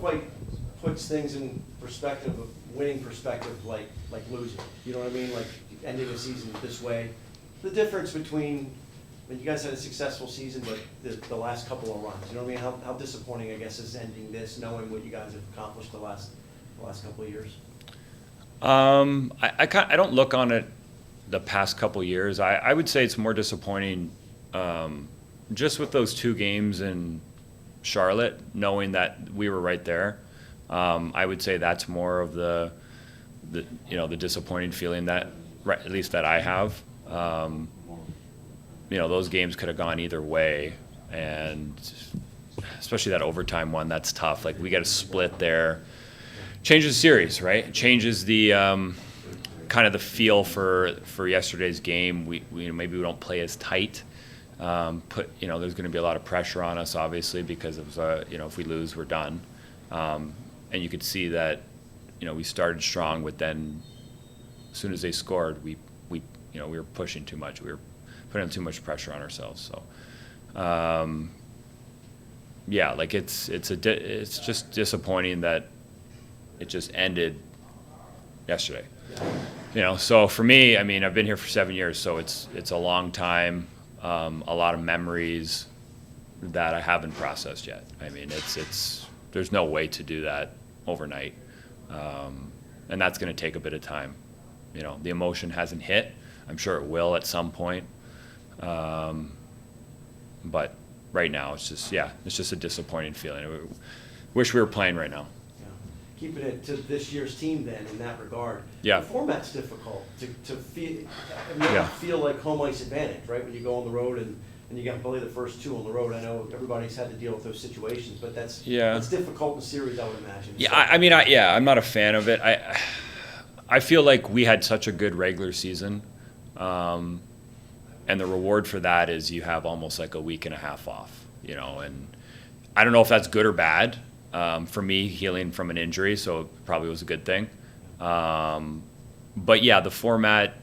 quite puts things in perspective of winning perspective like losing. You know what I mean? Like ending a season this way. The difference between, I mean, you guys had a successful season, but the last couple of runs. You know what I mean? How disappointing, I guess, is ending this, knowing what you guys have accomplished the last couple of years. I don't look on it the past couple years. I would say it's more disappointing just with those 2 games in Charlotte, knowing that we were right there. I would say that's more of the disappointing feeling that, at least that I have. Those games could have gone either way, and especially that overtime one, that's tough. Like, we got a split there. Changes the series, right? It changes the kind of the feel for yesterday's game. We maybe we don't play as tight. There's going to be a lot of pressure on us, obviously, because of if we lose, we're done. And you could see that we started strong, but then as soon as they scored, we were pushing too much. We were putting too much pressure on ourselves. So it's just disappointing that it just ended yesterday. So for me, I mean, I've been here for 7 years, so it's a long time, a lot of memories that I haven't processed yet. I mean, there's no way to do that overnight, and that's going to take a bit of time. The emotion hasn't hit. I'm sure it will at some point, but right now it's just a disappointing feeling. I wish we were playing right now. Keeping it to this year's team then in that regard. Yeah. The format's difficult to feel. I mean, you feel like home ice advantage, right? When you go on the road and you got to play the first 2 on the road. I know everybody's had to deal with those situations, but that's difficult in series, I would imagine. Yeah, I'm not a fan of it. I feel like we had such a good regular season, and the reward for that is you have almost like a week and a half off, and I don't know if that's good or bad. For me, healing from an injury, so it probably was a good thing. But yeah, the format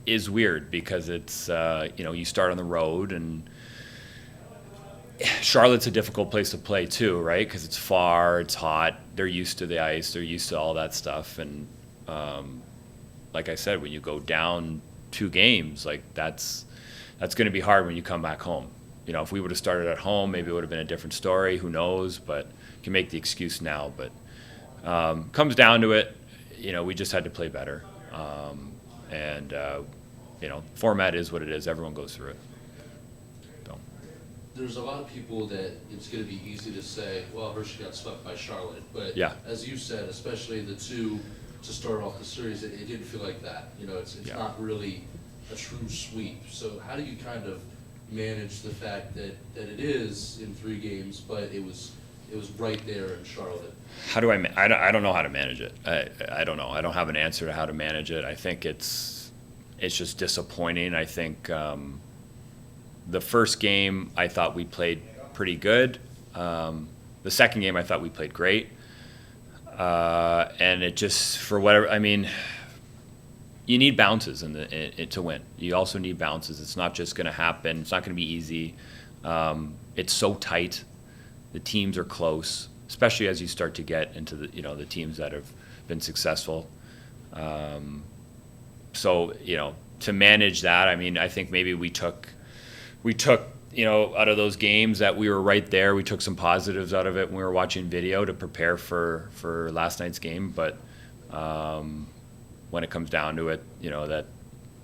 is weird because it's, you start on the road, and Charlotte's a difficult place to play too, right? Because it's far, it's hot, they're used to the ice, they're used to all that stuff. And like I said, when you go down 2 games, like that's going to be hard when you come back home. If we would have started at home, maybe it would have been a different story, who knows, but you can make the excuse now. But comes down to it, we just had to play better. Format is what it is. Everyone goes through it. So. There's a lot of people that it's going to be easy to say, well, Hershey got swept by Charlotte. But as you said, especially the 2 to start off the series, it didn't feel like that. It's not really a true sweep. So how do you kind of manage the fact that it is in 3 games, but it was right there in Charlotte? How do I don't know how to manage it. I don't know. I don't have an answer to how to manage it. I think it's just disappointing. I think the first game I thought we played pretty good. The second game I thought we played great. And it just, for whatever, I mean, you need bounces to win. You also need bounces. It's not just going to happen. It's not going to be easy. It's so tight. The teams are close, especially as you start to get into the teams that have been successful. So to manage that, I mean, I think maybe we took out of those games that we were right there. We took some positives out of it when we were watching video to prepare for last night's game, but. When it comes down to it, that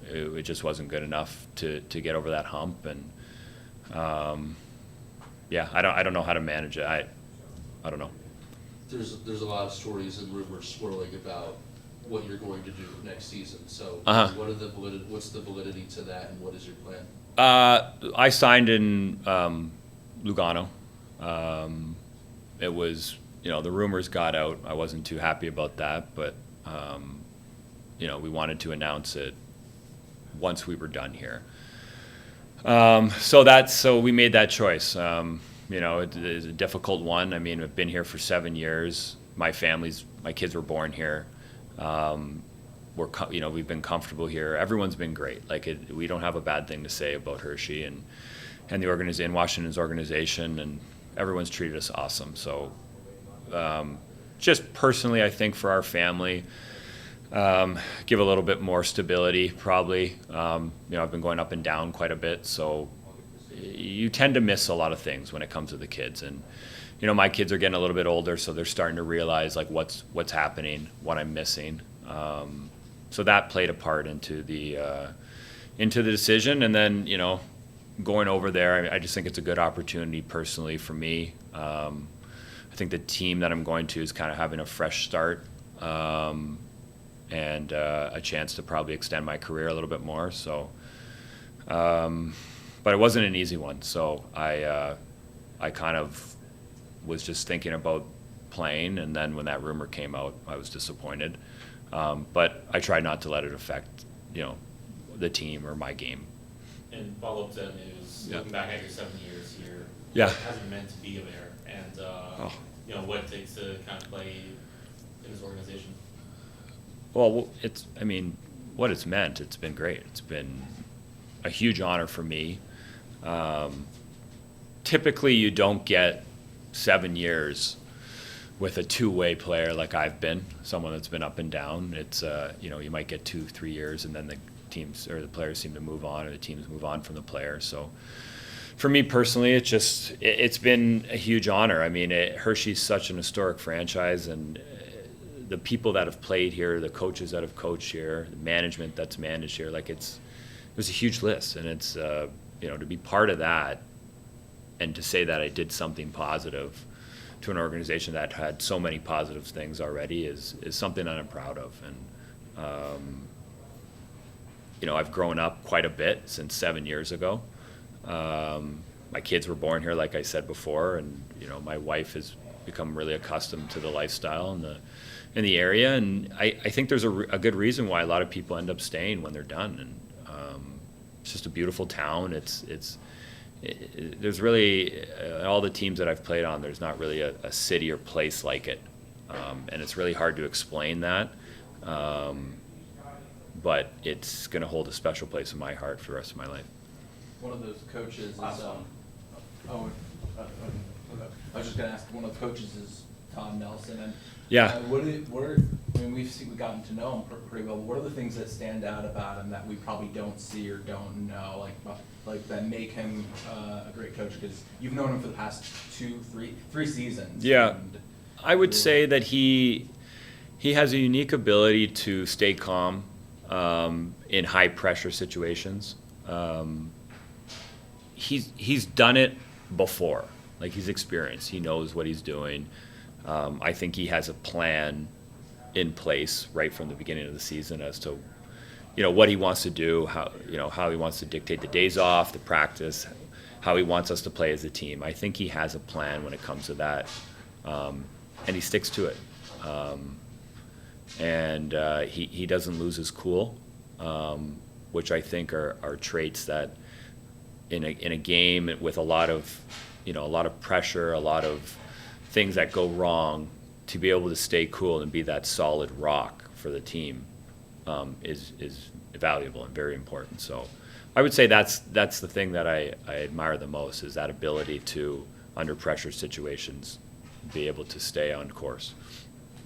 it just wasn't good enough to get over that hump, and I don't know how to manage it. I don't know. There's a lot of stories and rumors swirling about what you're going to do next season. So what's the validity to that, and what is your plan? I signed in Lugano. It was the rumors got out. I wasn't too happy about that, but. We wanted to announce it once we were done here. So we made that choice. It is a difficult one. I mean, I've been here for 7 years. My kids were born here. We've been comfortable here. Everyone's been great. We don't have a bad thing to say about Hershey and the Washington's organization, and everyone's treated us awesome. So just personally, I think for our family, give a little bit more stability probably. I've been going up and down quite a bit, so you tend to miss a lot of things when it comes to the kids. And my kids are getting a little bit older, so they're starting to realize like what's happening, what I'm missing. So that played a part into the decision. And then going over there, I just think it's a good opportunity personally for me. I think the team that I'm going to is kind of having a fresh start, and a chance to probably extend my career a little bit more. So, but it wasn't an easy one. So I kind of was just thinking about playing, and then when that rumor came out, I was disappointed. But I tried not to let it affect, the team or my game. And follow up to that news, looking back at your 7 years here, Yeah. what has it meant to be a Bear, and what it takes to kind of play in this organization? Well, what it's meant, it's been great. It's been a huge honor for me. Typically, you don't get 7 years with a two-way player like I've been, someone that's been up and down. It's, you might get 2-3 years, and then the teams or the players seem to move on, or the teams move on from the player. So for me personally, it's been a huge honor. Hershey's such an historic franchise, and the people that have played here, the coaches that have coached here, the management that's managed here, it was a huge list. And it's, to be part of that and to say that I did something positive to an organization that had so many positive things already is something that I'm proud of. And, I've grown up quite a bit since 7 years ago. My kids were born here, like I said before, and, my wife has become really accustomed to the lifestyle in the area. And I think there's a good reason why a lot of people end up staying when they're done. And it's just a beautiful town. There's really, all the teams that I've played on, there's not really a city or place like it. And it's really hard to explain that. But it's going to hold a special place in my heart for the rest of my life. One of those coaches is, I was just going to ask, one of the coaches is Todd Nelson. And Yeah. We've gotten to know him pretty well. What are the things that stand out about him that we probably don't see or don't know, like that make him a great coach? Because you've known him for the past three seasons. Yeah, I would say that he has a unique ability to stay calm in high pressure situations. He's done it before. He's experienced. He knows what he's doing. I think he has a plan in place right from the beginning of the season as to, what he wants to do, how he wants to dictate the days off, the practice, how he wants us to play as a team. I think he has a plan when it comes to that, and he sticks to it. He doesn't lose his cool, which I think are traits that in a game with a lot of pressure, a lot of things that go wrong, to be able to stay cool and be that solid rock for the team is valuable and very important. So I would say that's the thing that I admire the most, is that ability to, under pressure situations, be able to stay on course.